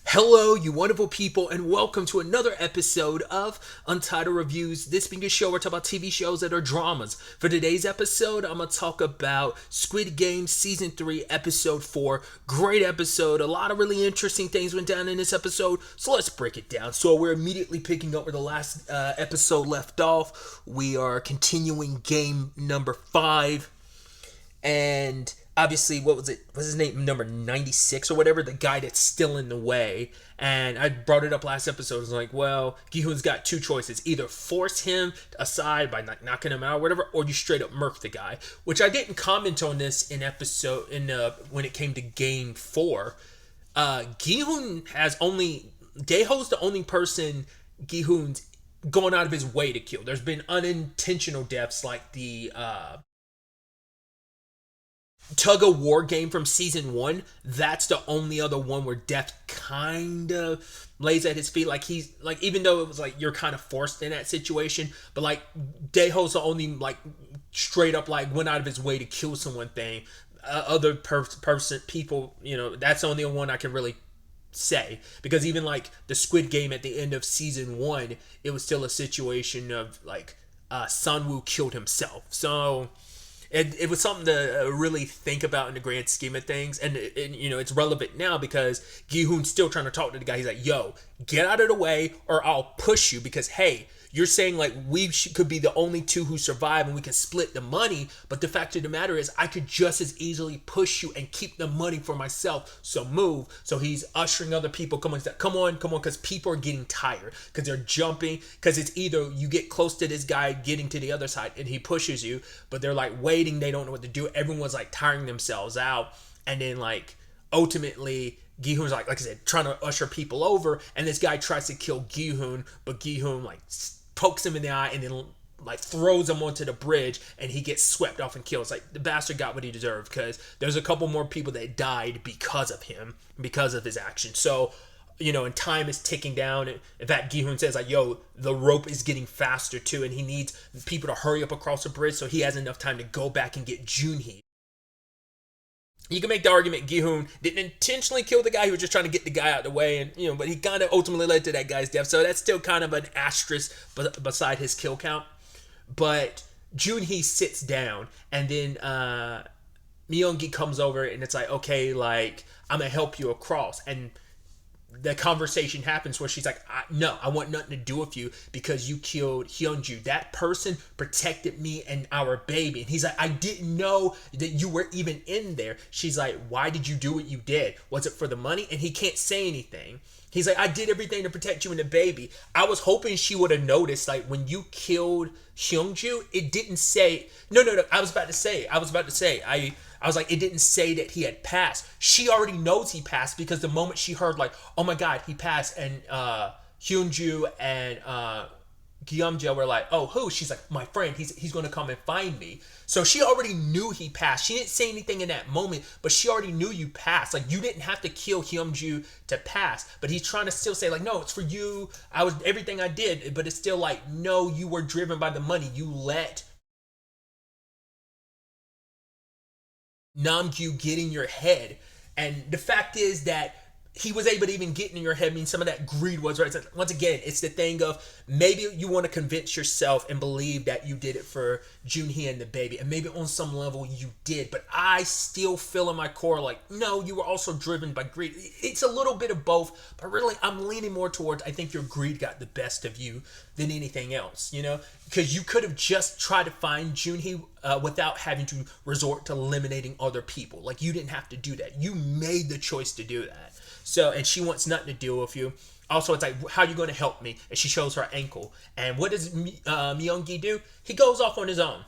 Hello, you wonderful people, and welcome to another episode of Untitled Reviews. This being a show where I talk about TV shows that are dramas. For today's episode, I'm going to talk about Squid Game Season 3, Episode 4. Great episode. A lot of really interesting things went down in this episode, so let's break it down. So we're immediately picking up where the last episode left off. We are continuing game number 5, and obviously, what was it? What's his name? Number 96 or whatever, the guy that's still in the way. And I brought it up last episode. I was like, well, Gi-hoon's got two choices. Either force him aside by knocking him out or whatever, or you straight up murk the guy. Which I didn't comment on this in when it came to game 4. Gi-hoon has only... Daeho's the only person Gi-hoon's going out of his way to kill. There's been unintentional deaths like the... tug of war game from season 1. That's the only other one where death kind of lays at his feet. Like, he's like, even though it was like you're kind of forced in that situation, but like Daeho's the only like straight up like went out of his way to kill someone thing. Other people, that's the only one I can really say, because even like the Squid Game at the end of season 1, it was still a situation of like Sunwoo killed himself. So it was something to really think about in the grand scheme of things. And it's relevant now because Gi-hoon's still trying to talk to the guy. He's like, yo, get out of the way or I'll push you, because, hey, you're saying like could be the only two who survive and we can split the money. But the fact of the matter is I could just as easily push you and keep the money for myself. So move. So he's ushering other people. Come on, because people are getting tired, because they're jumping, because it's either you get close to this guy getting to the other side and he pushes you, but they're like waiting. They don't know what to do. Everyone's like tiring themselves out. And then like ultimately Gi-hoon's like I said, trying to usher people over, and this guy tries to kill Gi-hoon, but Gi-hoon like pokes him in the eye and then like throws him onto the bridge, and he gets swept off and kills. Like, the bastard got what he deserved, because there's a couple more people that died because of him, because of his action. So, and time is ticking down. In fact, Gi-hoon says like, yo, the rope is getting faster too, and he needs people to hurry up across the bridge so he has enough time to go back and get Junhee. You can make the argument Gi-hoon didn't intentionally kill the guy. He was just trying to get the guy out of the way, and but he kind of ultimately led to that guy's death. So that's still kind of an asterisk beside his kill count. But Junhee sits down, and then Myung-gi comes over, and it's like, okay, like, I'm gonna help you across. And the conversation happens where she's like, no, I want nothing to do with you because you killed Hyunju. That person protected me and our baby. And he's like, I didn't know that you were even in there. She's like, why did you do what you did? Was it for the money? And he can't say anything. He's like, I did everything to protect you and the baby. I was hoping she would have noticed, like, when you killed Hyunju, it didn't say, no. I was about to say, I was like, it didn't say that he had passed. She already knows he passed, because the moment she heard like, oh my God, he passed, and Hyunju and Gyumja were like, oh, who? She's like, my friend, he's going to come and find me. So she already knew he passed. She didn't say anything in that moment, but she already knew you passed. Like, you didn't have to kill Hyunju to pass. But he's trying to still say like, no, it's for you. I was everything I did, but it's still like, no, you were driven by the money. You let Namgyu get in your head. And the fact is that he was able to even get in your head. I mean, some of that greed was right. Once again, it's the thing of maybe you want to convince yourself and believe that you did it for Junhee and the baby, and maybe on some level you did, but I still feel in my core like, no, you were also driven by greed. It's a little bit of both, but really I'm leaning more towards, I think your greed got the best of you than anything else, because you could have just tried to find Junhee without having to resort to eliminating other people. Like, you didn't have to do that. You made the choice to do that. So, and she wants nothing to do with you. Also, it's like, how are you going to help me? And she shows her ankle. And what does Myung-gi do? He goes off on his own.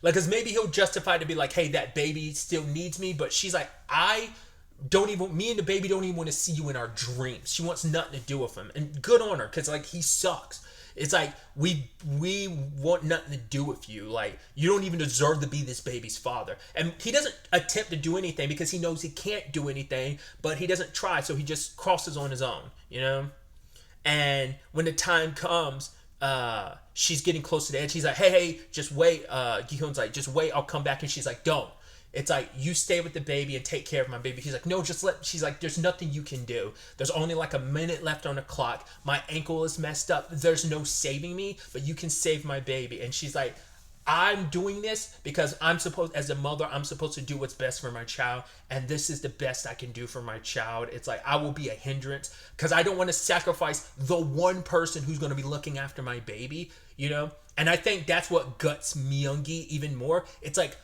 Like, because maybe he'll justify to be like, hey, that baby still needs me. But she's like, me and the baby don't even want to see you in our dreams. She wants nothing to do with him. And good on her, because, like, he sucks. It's like, we want nothing to do with you. Like, you don't even deserve to be this baby's father. And he doesn't attempt to do anything because he knows he can't do anything, but he doesn't try, so he just crosses on his own, And when the time comes, she's getting close to the edge. He's like, hey, just wait. Gi-hoon's like, just wait, I'll come back. And she's like, don't. It's like, you stay with the baby and take care of my baby. He's like, no, just let. She's like, there's nothing you can do. There's only like a minute left on the clock. My ankle is messed up. There's no saving me, but you can save my baby. And she's like, I'm doing this because as a mother, I'm supposed to do what's best for my child, and this is the best I can do for my child. It's like, I will be a hindrance because I don't want to sacrifice the one person who's going to be looking after my baby, you know? And I think that's what guts Myungi even more. It's like,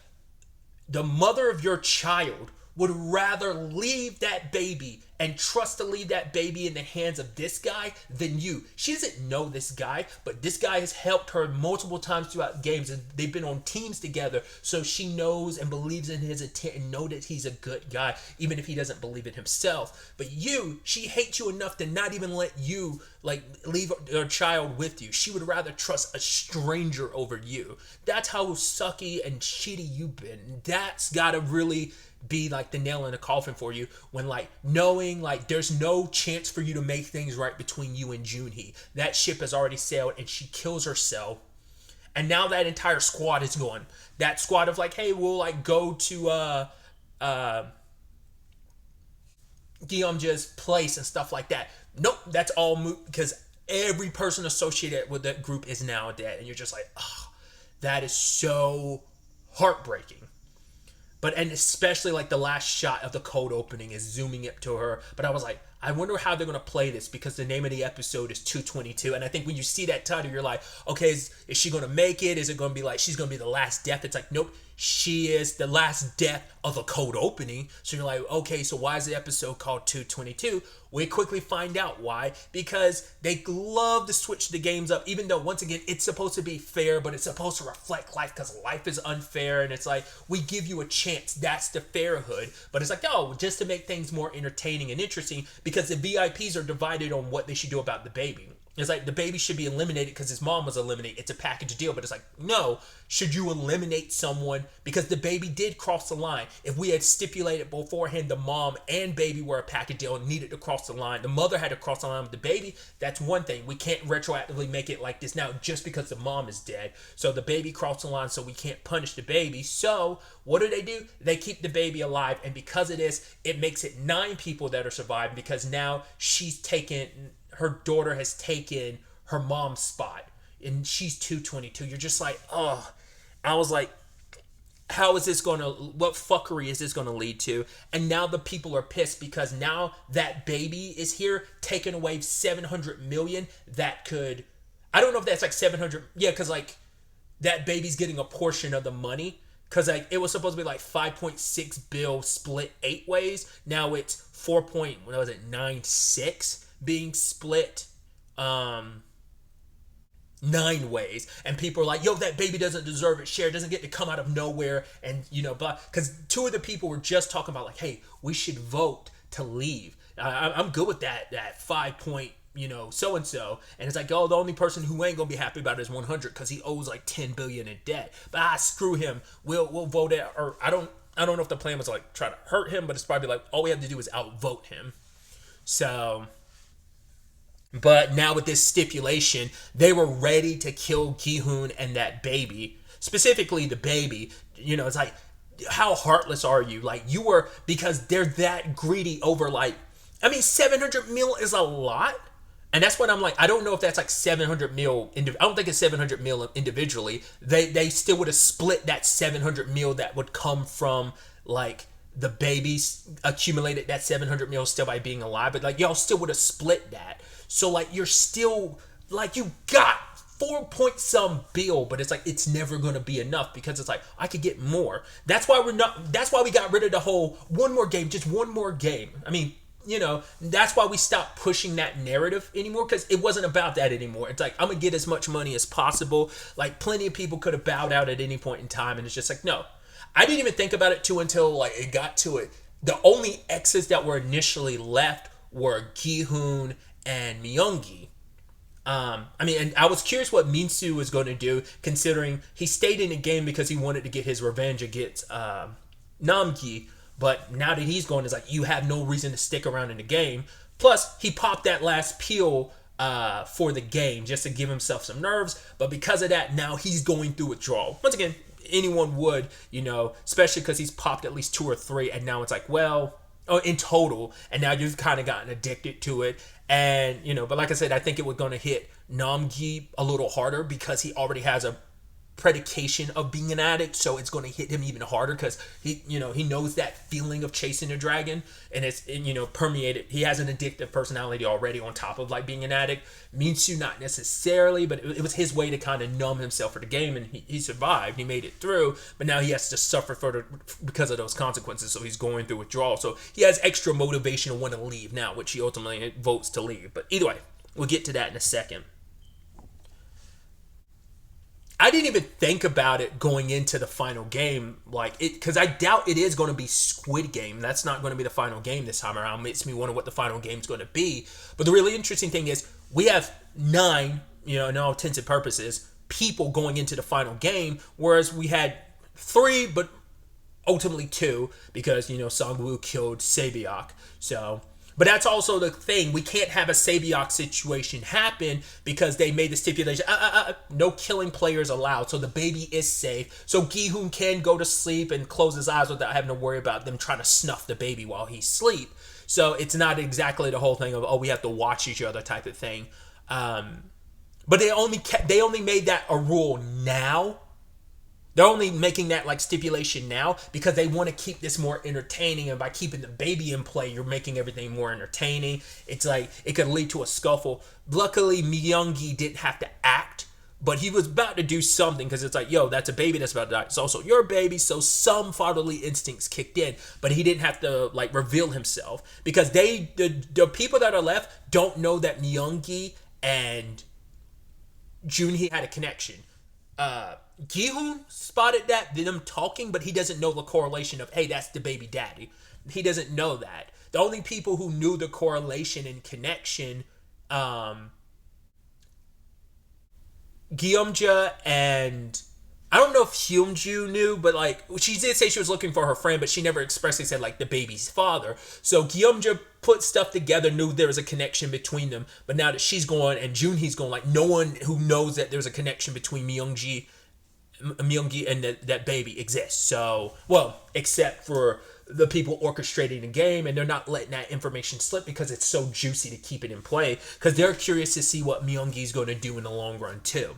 the mother of your child would rather leave that baby and trust to leave that baby in the hands of this guy than you. She doesn't know this guy, but this guy has helped her multiple times throughout games, and they've been on teams together, so she knows and believes in his intent and know that he's a good guy, even if he doesn't believe it himself. But you, she hates you enough to not even let you like leave her child with you. She would rather trust a stranger over you. That's how sucky and shitty you've been. That's gotta really be like the nail in the coffin for you, when like knowing like there's no chance for you to make things right between you and Junhee. That ship has already sailed, and she kills herself, and now that entire squad is gone. That squad of like, hey, we'll like go to Guillaume's place and stuff like that. Nope, that's all moot because every person associated with that group is now dead, and you're just like, oh, that is so heartbreaking. But, and especially like the last shot of the cold opening is zooming up to her. But I was like, I wonder how they're going to play this, because the name of the episode is 222. And I think when you see that title, you're like, okay, is she going to make it? Is it going to be like, she's going to be the last death? It's like, nope, she is the last death of a cold opening. So you're like, okay, so why is the episode called 222? We quickly find out why. Because they love to switch the games up, even though, once again, it's supposed to be fair, but it's supposed to reflect life, because life is unfair. And it's like, we give you a chance. That's the fairhood. But it's like, oh, just to make things more entertaining and interesting, because the VIPs are divided on what they should do about the baby. It's like, the baby should be eliminated because his mom was eliminated. It's a package deal. But it's like, no, should you eliminate someone because the baby did cross the line? If we had stipulated beforehand the mom and baby were a package deal and needed to cross the line, the mother had to cross the line with the baby, that's one thing. We can't retroactively make it like this now just because the mom is dead. So the baby crossed the line, so we can't punish the baby. So what do? They keep the baby alive. And because of this, it makes it 9 people that are surviving, because now her daughter has taken her mom's spot, and she's 222. You're just like, oh, I was like, how is this what fuckery is this gonna lead to? And now the people are pissed, because now that baby is here, taking away 700 million. That could, I don't know if that's like 700, yeah, because like that baby's getting a portion of the money, because like it was supposed to be like 5.6 bill split 8 ways. Now it's 4.96 being split 9 ways, and people are like, yo, that baby doesn't deserve it, share, doesn't get to come out of nowhere, and you know, blah. Because 2 of the people were just talking about like, hey, we should vote to leave. I'm good with that 5 point, you know, so and it's like, oh, the only person who ain't gonna be happy about it is 100, because he owes like 10 billion in debt. But screw him, we'll vote it. Or I don't know if the plan was like try to hurt him, but it's probably like all we have to do is outvote him. So, but now with this stipulation, they were ready to kill Gi-hoon and that baby. Specifically the baby. You know, it's like, how heartless are you? Like, you were, because they're that greedy over like, I mean, 700 mil is a lot. And that's what I'm like, I don't know if that's like 700 mil. I don't think it's 700 mil individually. They still would have split that 700 mil that would come from like the babies accumulated that 700 mil still by being alive. But like, y'all still would have split that. So like, you're still like, you got 4 point some bill, but it's like, it's never going to be enough, because it's like, I could get more. That's why we got rid of the whole one more game. I mean, you know, that's why we stopped pushing that narrative anymore, because it wasn't about that anymore. It's like, I'm gonna get as much money as possible. Like, plenty of people could have bowed out at any point in time, and it's just like, no. I didn't even think about it too until like it got to it. The only exes that were initially left were Gi-hoon and Myungi. I mean, and I was curious what Minsu was going to do, considering he stayed in the game because he wanted to get his revenge against Namgi. But now that he's gone, it's like, you have no reason to stick around in the game. Plus, he popped that last pill for the game just to give himself some nerves. But because of that, now he's going through withdrawal. Once again, anyone would, especially because he's popped at least two or three, and now it's like, well, oh, in total, and now you've kind of gotten addicted to it. And but like I said, I think it was going to hit Namgi a little harder because he already has a predication of being an addict, so it's going to hit him even harder because he knows that feeling of chasing a dragon, and it's permeated. He has an addictive personality already on top of like being an addict. Mitsu not necessarily, but it was his way to kind of numb himself for the game, and he survived. He made it through, but now he has to suffer because of those consequences. So he's going through withdrawal. So he has extra motivation to want to leave now, which he ultimately votes to leave. But either way, we'll get to that in a second. I didn't even think about it going into the final game, because I doubt it is going to be Squid Game. That's not going to be the final game this time around. It makes me wonder what the final game is going to be. But the really interesting thing is we have 9, in all intents and purposes, people going into the final game, whereas we had 3, but ultimately 2, because Sangwoo killed Sabiak. So. But that's also the thing. We can't have a Sabiak situation happen because they made the stipulation, no killing players allowed. So the baby is safe. So Gi-hoon can go to sleep and close his eyes without having to worry about them trying to snuff the baby while he's asleep. So it's not exactly the whole thing of, we have to watch each other type of thing. But they only made that a rule now. They're only making that like stipulation now because they want to keep this more entertaining, and by keeping the baby in play, you're making everything more entertaining. It's like it could lead to a scuffle. Luckily, Myung-gi didn't have to act, but he was about to do something because it's like, yo, that's a baby that's about to die. It's also your baby, so some fatherly instincts kicked in, but he didn't have to like reveal himself because the people that are left don't know that Myung-gi and Junhee had a connection. Gi-hoon spotted them talking, but he doesn't know the correlation of, hey, that's the baby daddy. He doesn't know that. The only people who knew the correlation and connection, Gyeomja and I don't know if Hyunju knew, but like she did say she was looking for her friend, but she never expressly said like the baby's father. So Gyeomja put stuff together, knew there was a connection between them, but now that she's gone and Junhee's gone, like no one who knows that there's a connection between Myung-gi and that baby exists. So, well, except for the people orchestrating the game, and they're not letting that information slip because it's so juicy to keep it in play because they're curious to see what Myung-gi's going to do in the long run too.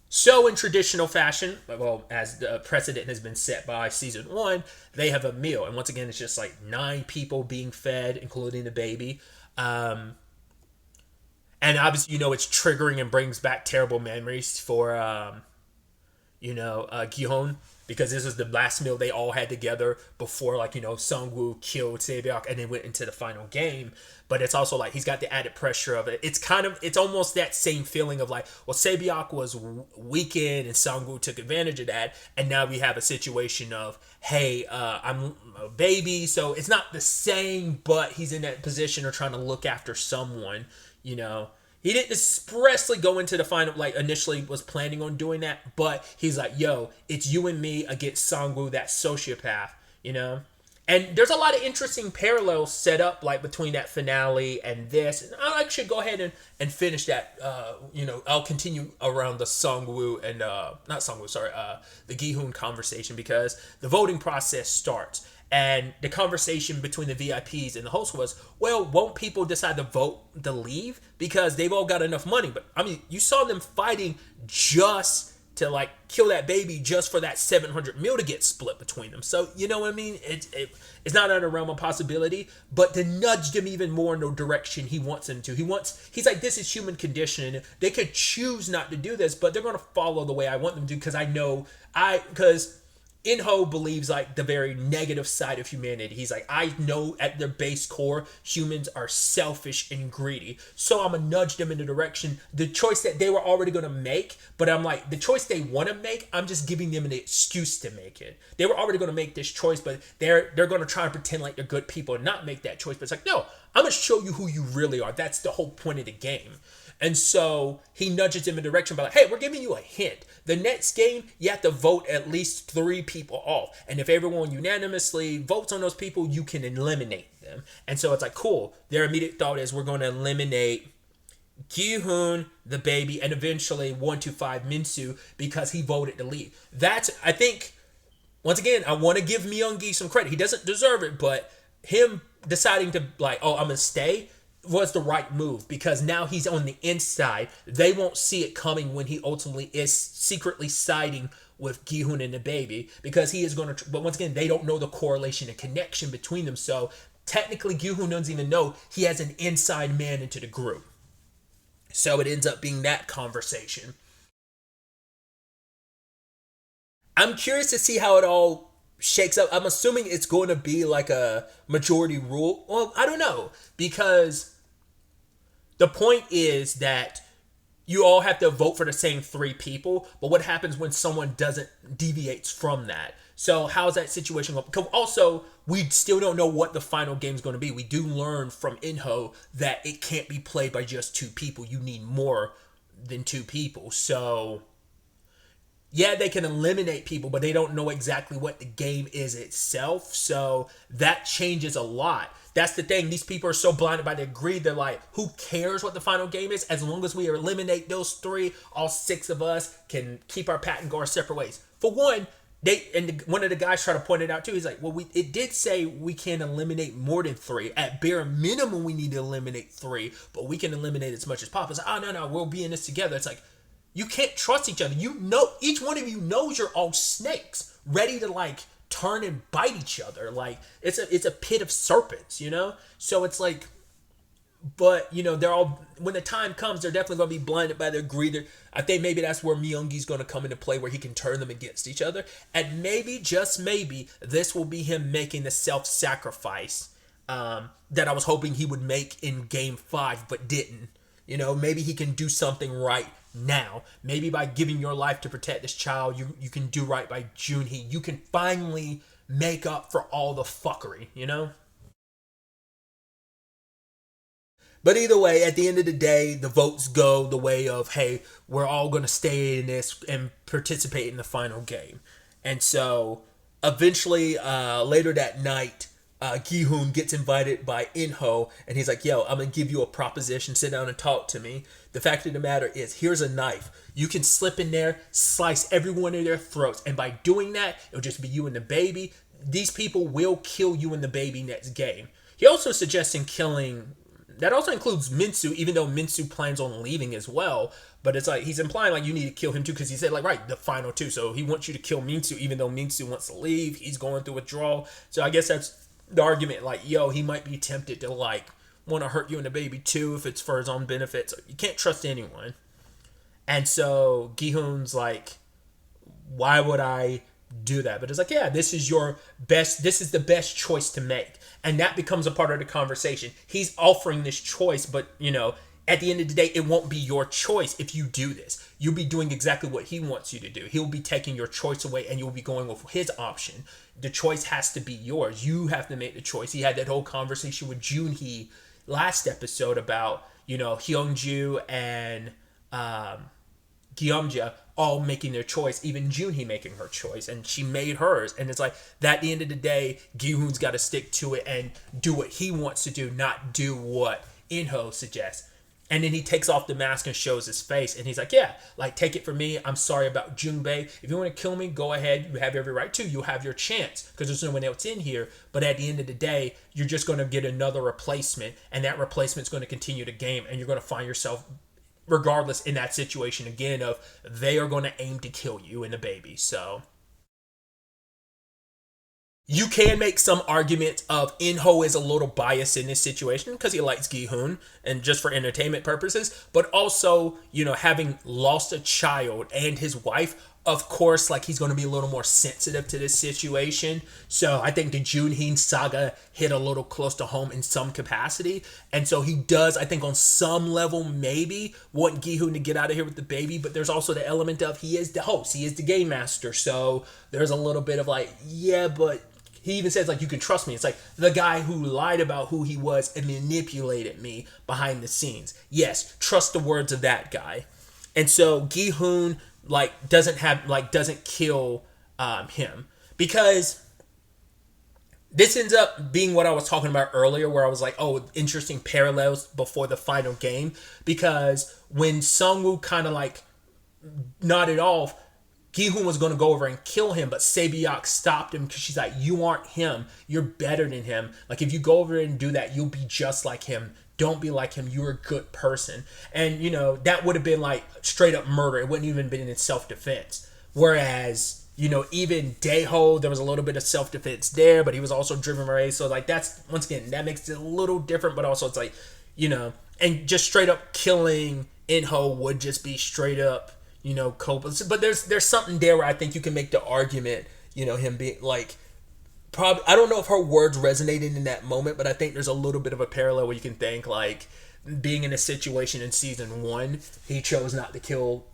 So in traditional fashion, well, as the precedent has been set by season 1, they have a meal. And once again, it's just like 9 people being fed, including the baby. And obviously, it's triggering and brings back terrible memories for, Gi-hoon. Because this was the last meal they all had together before, Sungwoo killed Sabiak and they went into the final game. But it's also like he's got the added pressure of it. It's almost that same feeling of like, well, Sabiak was weakened and Sungwoo took advantage of that. And now we have a situation of, hey, I'm a baby. So it's not the same, but he's in that position of trying to look after someone, He didn't expressly go into the final, like initially was planning on doing that, but he's like, yo, it's you and me against Sangwoo, that sociopath, And there's a lot of interesting parallels set up like between that finale and this. And I should go ahead and finish that. I'll continue around the Sangwoo and the Gi-hoon conversation because the voting process starts. And the conversation between the VIPs and the host was, well, won't people decide to vote to leave? Because they've all got enough money. But, I mean, you saw them fighting just to, like, kill that baby just for that 700 mil to get split between them. So, you know what I mean? It's not out of the realm of possibility, but to nudge them even more in the direction he wants them to. He's like, this is human condition. They could choose not to do this, but they're going to follow the way I want them to because Inho believes like the very negative side of humanity. He's like, I know at their base core, humans are selfish and greedy. So I'm going to nudge them in the direction, the choice that they were already going to make. But I'm like, the choice they want to make, I'm just giving them an excuse to make it. They were already going to make this choice, but they're going to try and pretend like they're good people and not make that choice. But it's like, no, I'm going to show you who you really are. That's the whole point of the game. And so he nudges them in the direction by like, hey, we're giving you a hint. The next game, you have to vote at least 3 people off. And if everyone unanimously votes on those people, you can eliminate them. And so it's like, cool. Their immediate thought is we're going to eliminate Gi-hoon, the baby, and eventually 125 Minsu because he voted to leave. That's, I think, once again, I want to give Myung-gi some credit. He doesn't deserve it, but him deciding to, like, oh, I'm going to stay was the right move because now he's on the inside. They won't see it coming when he ultimately is secretly siding with Gi-hoon and the baby because he is going to, but once again, they don't know the correlation and connection between them. So technically, Gi-hoon doesn't even know he has an inside man into the group. So it ends up being that conversation. I'm curious to see how it all shakes up. I'm assuming it's going to be like a majority rule. Well, I don't know because the point is that you all have to vote for the same three people. But what happens when someone doesn't deviates from that? So how's that situation going? Because also we still don't know what the final game is going to be. We do learn from Inho that it can't be played by just two people. You need more than two people. So yeah, they can eliminate people, but they don't know exactly what the game is itself. So that changes a lot. That's the thing. These people are so blinded by their greed. They're like, who cares what the final game is? As long as we eliminate those three, all six of us can keep our patent, go our separate ways. For one, one of the guys tried to point it out too. He's like, well, it did say we can eliminate more than three. At bare minimum, we need to eliminate three, but we can eliminate as much as possible. It's like, oh no, we'll be in this together. It's like, you can't trust each other. You know, each one of you knows you're all snakes, ready to like turn and bite each other. Like it's a pit of serpents, you know. So it's like, but you know, they're all, when the time comes, they're definitely going to be blinded by their greed. I think maybe that's where Myung-gi's going to come into play, where he can turn them against each other, and maybe, just maybe, this will be him making the self-sacrifice that I was hoping he would make in Game 5, but didn't. You know, maybe he can do something right now. Maybe by giving your life to protect this child, you can do right by Junhee. You can finally make up for all the fuckery, you know? But either way, at the end of the day, the votes go the way of, hey, we're all going to stay in this and participate in the final game. And so eventually, later that night, Gi-hoon gets invited by Inho, and he's like, yo, I'm going to give you a proposition. Sit down and talk to me. The fact of the matter is, here's a knife. You can slip in there, slice every one of their throats, and by doing that, it'll just be you and the baby. These people will kill you and the baby next game. He also suggesting killing, that also includes Minsu, even though Minsu plans on leaving as well. But it's like, he's implying like you need to kill him too, because he said like, right, the final two. So he wants you to kill Minsu, even though Minsu wants to leave. He's going through withdrawal. So I guess that's the argument, like, yo, he might be tempted to like want to hurt you and the baby too if it's for his own benefit. So you can't trust anyone. And so Gi-hoon's like, why would I do that? But it's like, yeah, this is the best choice to make. And that becomes a part of the conversation. He's offering this choice, but you know, at the end of the day, it won't be your choice if you do this. You'll be doing exactly what he wants you to do. He'll be taking your choice away and you'll be going with his option. The choice has to be yours. You have to make the choice. He had that whole conversation with Junhee last episode about, you know, Hyungju and Gyeomja all making their choice, even Junhee making her choice, and she made hers. And it's like, that at the end of the day, Gi-hoon's got to stick to it and do what he wants to do, not do what Inho suggests. And then he takes off the mask and shows his face. And he's like, yeah, like, take it from me. I'm sorry about Junbei. If you want to kill me, go ahead. You have every right to. You'll have your chance because there's no one else in here. But at the end of the day, you're just going to get another replacement. And that replacement's going to continue the game. And you're going to find yourself, regardless, in that situation again of they are going to aim to kill you and the baby. So you can make some argument of Inho is a little biased in this situation because he likes Gi-hoon and just for entertainment purposes, but also, you know, having lost a child and his wife, of course, like, he's going to be a little more sensitive to this situation. So I think the Junhee saga hit a little close to home in some capacity. And so he does, I think on some level, maybe want Gi-hoon to get out of here with the baby. But there's also the element of he is the host. He is the game master. So there's a little bit of like, yeah, but he even says, like, you can trust me. It's like the guy who lied about who he was and manipulated me behind the scenes. Yes, trust the words of that guy. And so Gi-hoon, like, doesn't kill him because this ends up being what I was talking about earlier, where I was like, oh, interesting parallels before the final game. Because when Sungwoo kind of like nodded off, Gi-hoon was going to go over and kill him, but Sae-byeok stopped him because she's like, you aren't him. You're better than him. Like, if you go over and do that, you'll be just like him. Don't be like him. You're a good person. And, you know, that would have been like straight up murder. It wouldn't even been in self-defense. Whereas, you know, even Daeho, there was a little bit of self-defense there, but he was also driven by race. So, like, that's, once again, that makes it a little different, but also it's like, you know, and just straight up killing Inho would just be straight up, you know, cope. But there's something there where I think you can make the argument, you know, him being like, probably, I don't know if her words resonated in that moment, but I think there's a little bit of a parallel where you can think like being in a situation in season 1, he chose not to kill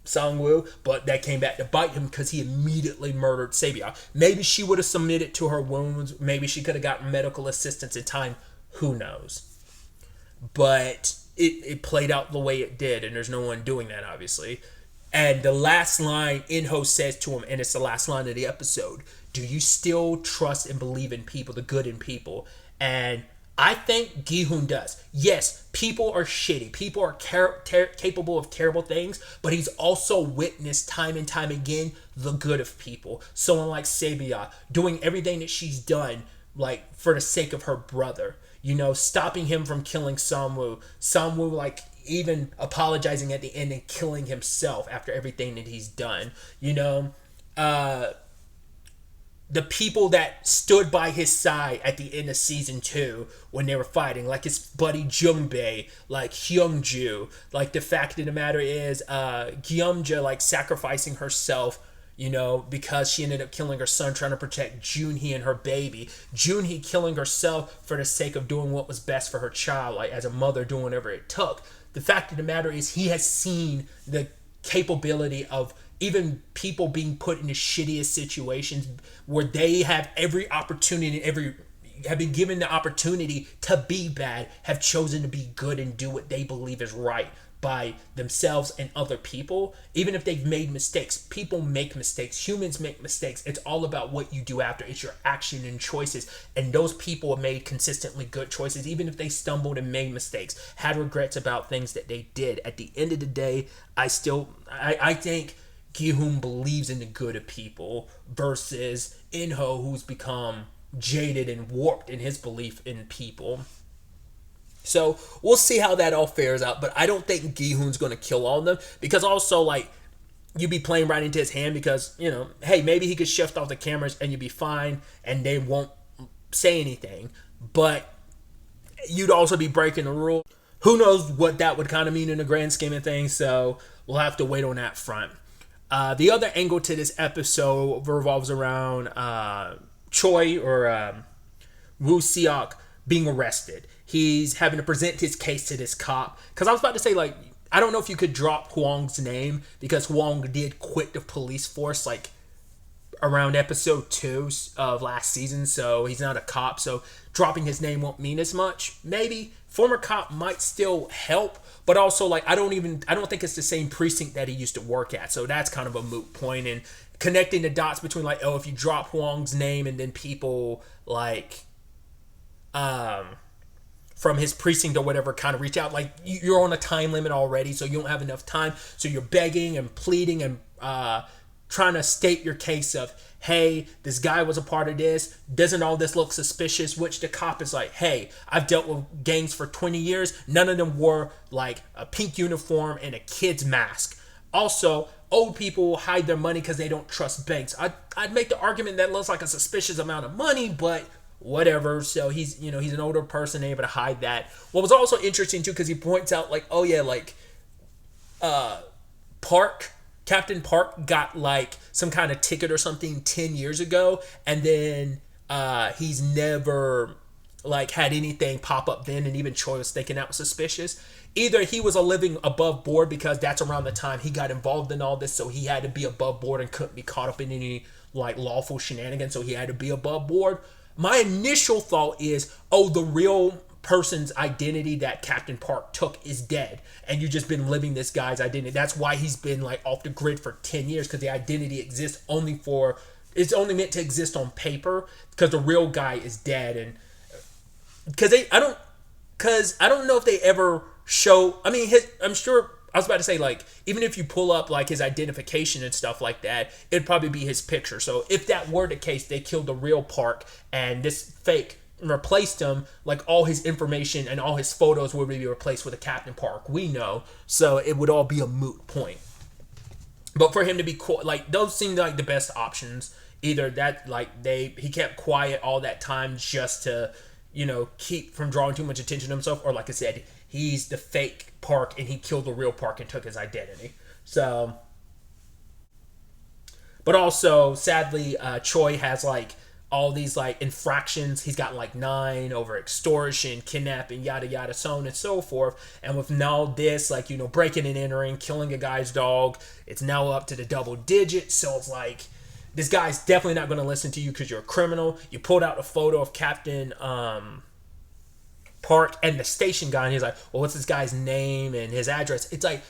Sangwoo, but that came back to bite him because he immediately murdered Sae-byeok. Maybe she would have submitted to her wounds. Maybe she could have gotten medical assistance in time. Who knows? But it played out the way it did, and there's no one doing that, obviously. And the last line Inho says to him, and it's the last line of the episode, do you still trust and believe in people, the good in people? And I think Gi-hoon does. Yes, people are shitty. People are capable of terrible things, but he's also witnessed time and time again the good of people. Someone like Sae-byeok doing everything that she's done, like, for the sake of her brother. You know, stopping him from killing Samwoo. Samwoo, like, even apologizing at the end and killing himself after everything that he's done. You know, the people that stood by his side at the end of season 2 when they were fighting, like his buddy Junbae, like Hyungju, like the fact of the matter is, Gyeomja, like, sacrificing herself, you know, because she ended up killing her son trying to protect Junhee and her baby. Junhee killing herself for the sake of doing what was best for her child, like as a mother doing whatever it took. The fact of the matter is he has seen the capability of even people being put in the shittiest situations where they have every opportunity, have been given the opportunity to be bad, have chosen to be good and do what they believe is right by themselves and other people. Even if they've made mistakes, people make mistakes, humans make mistakes. It's all about what you do after. It's your action and choices, and those people have made consistently good choices, even if they stumbled and made mistakes, had regrets about things that they did. At the end of the day, I think Gi-hoon believes in the good of people versus Inho, who's become jaded and warped in his belief in people. So we'll see how that all fares out, but I don't think Gi-hoon's going to kill all of them, because also, like, you'd be playing right into his hand because, you know, hey, maybe he could shift off the cameras and you'd be fine and they won't say anything, but you'd also be breaking the rule. Who knows what that would kind of mean in the grand scheme of things, so we'll have to wait on that front. The other angle to this episode revolves around Choi, or Woo Seok, being arrested. He's having to present his case to this cop. Because I was about to say, like, I don't know if you could drop Hwang's name, because Hwang did quit the police force, like, around episode 2 of last season, so he's not a cop, so dropping his name won't mean as much. Maybe. Former cop might still help, but also, like, I don't think it's the same precinct that he used to work at, so that's kind of a moot point. And connecting the dots between, like, oh, if you drop Hwang's name and then people, like, from his precinct or whatever kind of reach out, like, you're on a time limit already, so you don't have enough time, so you're begging and pleading and trying to state your case of, hey, this guy was a part of this, doesn't all this look suspicious? Which the cop is like, hey, I've dealt with gangs for 20 years, none of them wore, like, a pink uniform and a kid's mask. Also, old people hide their money because they don't trust banks. I'd make the argument that looks like a suspicious amount of money, but whatever. So he's an older person able to hide that. What was also interesting too, because he points out, like, oh yeah, like, Captain Park got, like, some kind of ticket or something 10 years ago, and then he's never, like, had anything pop up then, and even Choi was thinking that was suspicious. Either he was a living above board because that's around the time he got involved in all this, so he had to be above board and couldn't be caught up in any, like, lawful shenanigans, so he had to be above board. My initial thought is, oh, the real person's identity that Captain Park took is dead, and you've just been living this guy's identity. That's why he's been, like, off the grid for 10 years, because the identity exists only for it's only meant to exist on paper because the real guy is dead. And because I don't know if they ever show. I mean, I'm sure. I was about to say, like, even if you pull up like his identification and stuff like that, it'd probably be his picture. So if that were the case, they killed the real Park and this fake replaced him, like all his information and all his photos would be replaced with a Captain Park we know. So it would all be a moot point. But for him to be like, those seemed like the best options. Either that, like, he kept quiet all that time just to, keep from drawing too much attention to himself, or like I said, he's the fake Park and he killed the real Park and took his identity. So, but also sadly, Choi has like all these like infractions. He's got like 9 over extortion, kidnapping, yada yada, so on and so forth. And with now this, like, breaking and entering, killing a guy's dog, it's now up to the double digits. So it's like, this guy's definitely not going to listen to you because you're a criminal. You pulled out a photo of Captain Park and the station guy, and he's like, well, what's this guy's name and his address? It's like,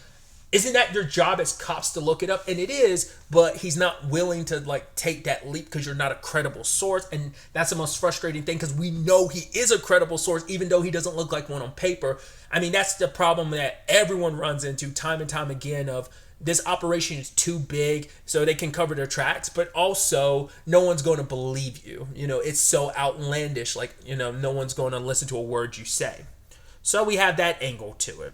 isn't that your job as cops to look it up? And it is, but he's not willing to like take that leap because you're not a credible source. And that's the most frustrating thing, because we know he is a credible source even though he doesn't look like one on paper. I mean, that's the problem that everyone runs into time and time again, of this operation is too big so they can cover their tracks, but also no one's going to believe you. It's so outlandish, like, no one's going to listen to a word you say. So we have that angle to it.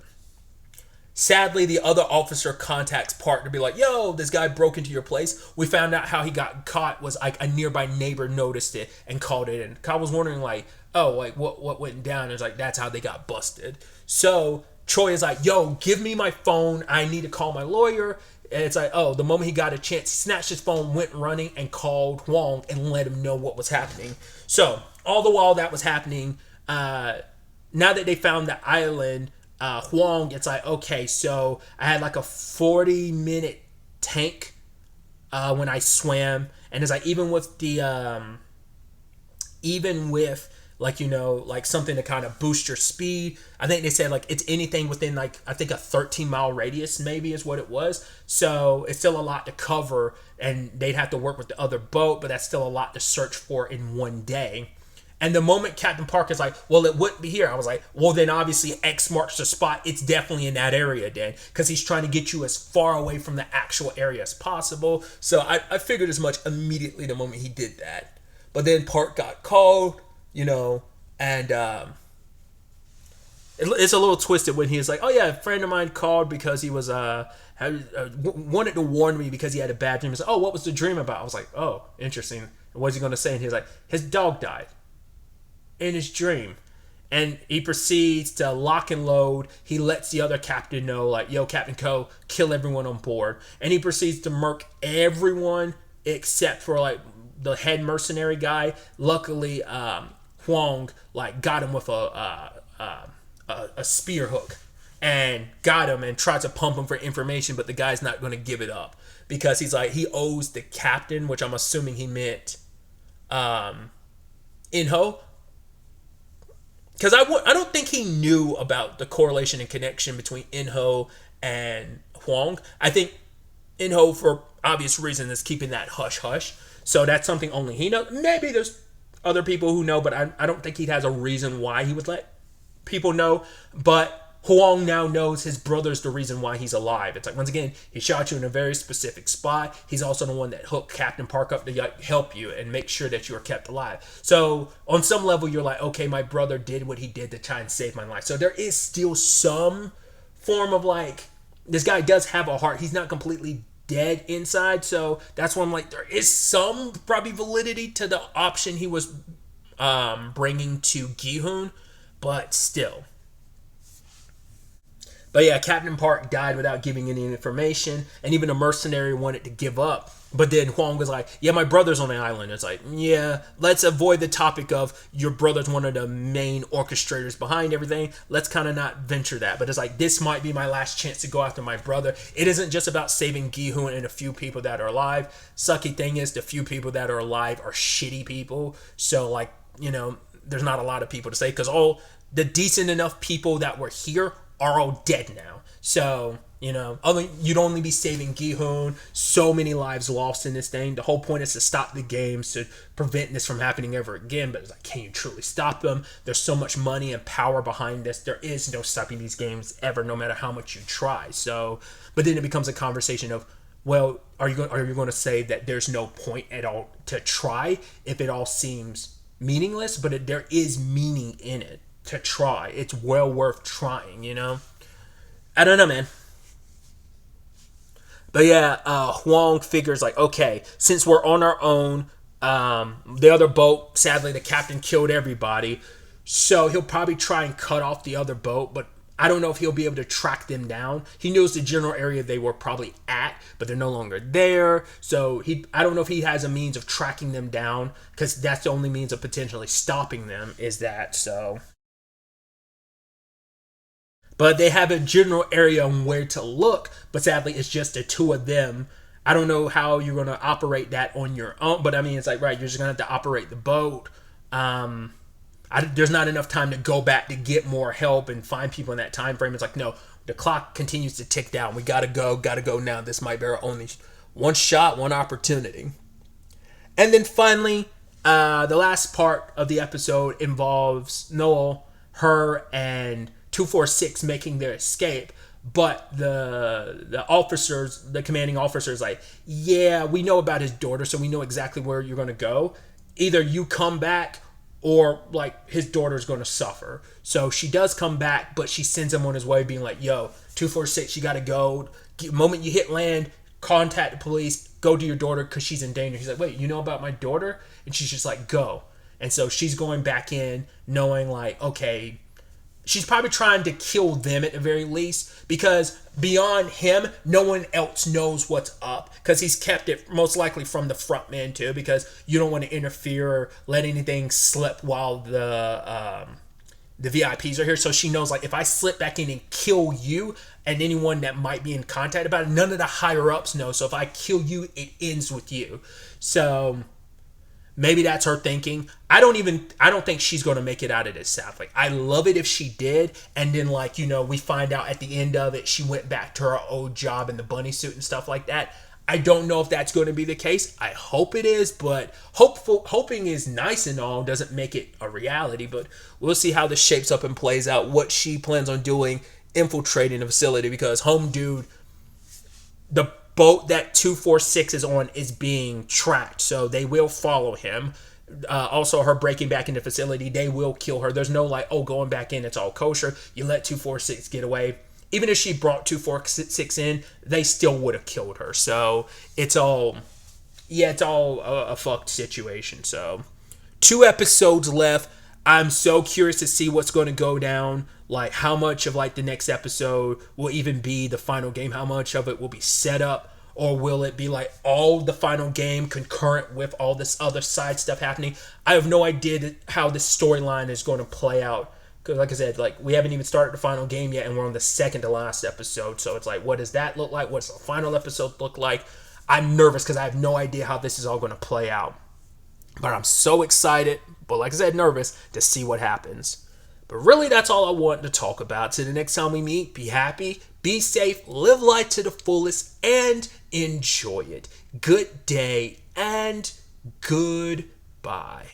Sadly, the other officer contacts Park to be like, yo, this guy broke into your place. We found out how he got caught was like a nearby neighbor noticed it and called it in. I was wondering like, oh, like what went down? It's like, that's how they got busted. So Choi is like, yo, give me my phone. I need to call my lawyer. And it's like, oh, the moment he got a chance, he snatched his phone, went running, and called Hwang and let him know what was happening. So all the while that was happening, now that they found the island, Hwang, it's like, okay, so I had like a 40-minute tank when I swam, and it's like, even with like, like something to kind of boost your speed, I think they said like it's anything within like, I think a 13-mile radius maybe is what it was. So it's still a lot to cover, and they'd have to work with the other boat, but that's still a lot to search for in one day. And the moment Captain Park is like, well, it wouldn't be here, I was like, well, then obviously X marks the spot. It's definitely in that area then, because he's trying to get you as far away from the actual area as possible. So I figured as much immediately the moment he did that. But then Park got called, and it's a little twisted when he was like, oh yeah, a friend of mine called because he was wanted to warn me because he had a bad dream. He's like, oh, what was the dream about? I was like, oh, interesting. What's he going to say? And he was like, his dog died in his dream. And he proceeds to lock and load. He lets the other captain know, like, yo, Captain Co, kill everyone on board. And he proceeds to murk everyone except for like the head mercenary guy. Luckily, Hwang like got him with a spear hook and got him and tried to pump him for information, but the guy's not going to give it up because he's like, he owes the captain, which I'm assuming he meant Inho. Because I don't think he knew about the correlation and connection between Inho and Hwang. I think Inho, for obvious reasons, is keeping that hush-hush. So that's something only he knows. Maybe there's other people who know, but I don't think he has a reason why he would let people know. But Hwang now knows his brother's the reason why he's alive. It's like, once again, he shot you in a very specific spot. He's also the one that hooked Captain Park up to help you and make sure that you are kept alive. So on some level, you're like, okay, my brother did what he did to try and save my life. So there is still some form of like, this guy does have a heart. He's not completely dead inside. So that's when I'm like, there is some probably validity to the option he was bringing to Gi-hun, but still. But yeah, Captain Park died without giving any information, and even a mercenary wanted to give up. But then Hwang was like, yeah, my brother's on the island. It's like, yeah, let's avoid the topic of your brother's one of the main orchestrators behind everything. Let's kind of not venture that. But it's like, this might be my last chance to go after my brother. It isn't just about saving Gi-hun and a few people that are alive. Sucky thing is, the few people that are alive are shitty people. So, like, there's not a lot of people to say, because all the decent enough people that were here are all dead now. So, you'd only be saving Gi-hoon. So many lives lost in this thing. The whole point is to stop the games to prevent this from happening ever again. But it's like, can you truly stop them? There's so much money and power behind this. There is no stopping these games ever, no matter how much you try. So, but then it becomes a conversation of, well, are you going to say that there's no point at all to try if it all seems meaningless? But there is meaning in it to try. It's well worth trying, I don't know, man. But yeah, Huang figures like, okay, since we're on our own, the other boat, sadly, the captain killed everybody. So he'll probably try and cut off the other boat, but I don't know if he'll be able to track them down. He knows the general area they were probably at, but they're no longer there. So I don't know if he has a means of tracking them down, because that's the only means of potentially stopping them is that. So, but they have a general area on where to look, but sadly it's just the two of them. I don't know how you're going to operate that on your own, but I mean, it's like, right, you're just going to have to operate the boat. There's not enough time to go back to get more help and find people in that time frame. It's like, no, the clock continues to tick down. We gotta go now. This might be our only one shot, one opportunity. And then finally, the last part of the episode involves Noel, her, and 246 making their escape. But the officers, the commanding officers, like, yeah, we know about his daughter, so we know exactly where you're gonna go. Either you come back, or like his daughter's going to suffer. So she does come back, but she sends him on his way being like, yo, 246, you got to go. The moment you hit land, contact the police, go to your daughter because she's in danger. He's like, wait, you know about my daughter? And she's just like, go. And so she's going back in knowing like, okay, she's probably trying to kill them at the very least, because beyond him, no one else knows what's up, because he's kept it most likely from the front men too, because you don't want to interfere or let anything slip while the VIPs are here. So she knows, like, if I slip back in and kill you and anyone that might be in contact about it, none of the higher ups know. So if I kill you, it ends with you. So maybe that's her thinking. I don't think she's going to make it out of this South. Like, I love it if she did. And then, like, we find out at the end of it, she went back to her old job in the bunny suit and stuff like that. I don't know if that's going to be the case. I hope it is, but hoping is nice and all, doesn't make it a reality. But we'll see how this shapes up and plays out, what she plans on doing, infiltrating the facility, because home dude, the boat that 246 is on is being tracked, so they will follow him. Also, her breaking back in the facility, they will kill her. There's no like, oh, going back in, it's all kosher. You let 246 get away. Even if she brought 246 in, they still would have killed her. So it's all a fucked situation. So 2 episodes left. I'm so curious to see what's going to go down. Like, how much of like the next episode will even be the final game? How much of it will be set up? Or will it be like all the final game concurrent with all this other side stuff happening? I have no idea how this storyline is going to play out. Because like I said, like, we haven't even started the final game yet, and we're on the second to last episode. So it's like, what does that look like? What's the final episode look like? I'm nervous because I have no idea how this is all going to play out. But I'm so excited, but like I said, nervous to see what happens. But really, that's all I wanted to talk about. So the next time we meet, be happy, be safe, live life to the fullest, and enjoy it. Good day and goodbye.